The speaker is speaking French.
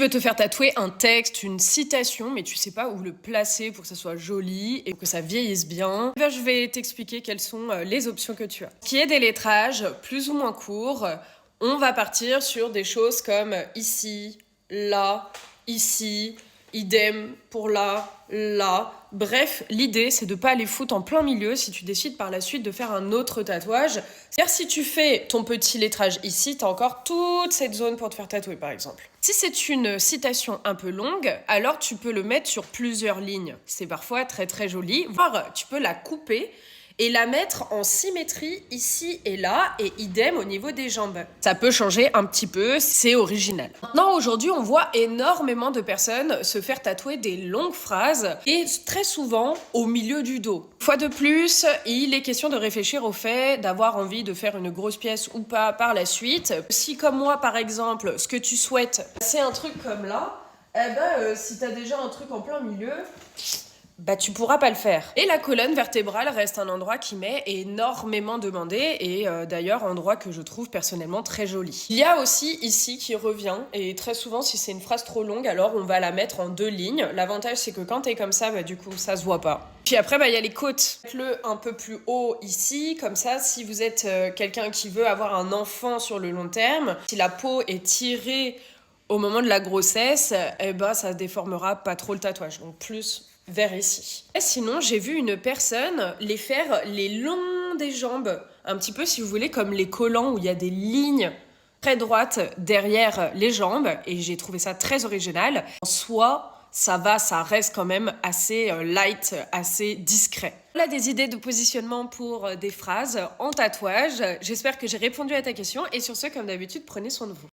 veux te faire tatouer un texte, une citation, mais tu sais pas où le placer pour que ça soit joli et que ça vieillisse bien, eh bien, je vais t'expliquer quelles sont les options que tu as. Ce qui est des lettrages plus ou moins courts, on va partir sur des choses comme ici, là, ici, idem pour là, là. Bref, l'idée, c'est de pas les foutre en plein milieu si tu décides par la suite de faire un autre tatouage. C'est-à-dire, si tu fais ton petit lettrage ici, t'as encore toute cette zone pour te faire tatouer, par exemple. Si c'est une citation un peu longue, alors tu peux le mettre sur plusieurs lignes. C'est parfois très très joli. Voire, tu peux la couper et la mettre en symétrie ici et là, et idem au niveau des jambes. Ça peut changer un petit peu, c'est original. Maintenant, aujourd'hui, on voit énormément de personnes se faire tatouer des longues phrases, et très souvent au milieu du dos. Fois de plus, il est question de réfléchir au fait d'avoir envie de faire une grosse pièce ou pas par la suite. Si comme moi, par exemple, ce que tu souhaites, c'est un truc comme là, si t'as déjà un truc en plein milieu, tu pourras pas le faire. Et la colonne vertébrale reste un endroit qui m'est énormément demandé et d'ailleurs endroit que je trouve personnellement très joli. Il y a aussi ici qui revient et très souvent si c'est une phrase trop longue alors on va la mettre en 2 lignes. L'avantage c'est que quand t'es comme ça du coup ça se voit pas. Puis après il y a les côtes. Faites-le un peu plus haut ici comme ça si vous êtes quelqu'un qui veut avoir un enfant sur le long terme, si la peau est tirée au moment de la grossesse, ça déformera pas trop le tatouage. Donc plus vers ici. Et sinon, j'ai vu une personne les faire les longs des jambes, un petit peu si vous voulez comme les collants où il y a des lignes très droites derrière les jambes et j'ai trouvé ça très original. En soi, ça reste quand même assez light, assez discret. Voilà des idées de positionnement pour des phrases en tatouage. J'espère que j'ai répondu à ta question et sur ce, comme d'habitude, prenez soin de vous.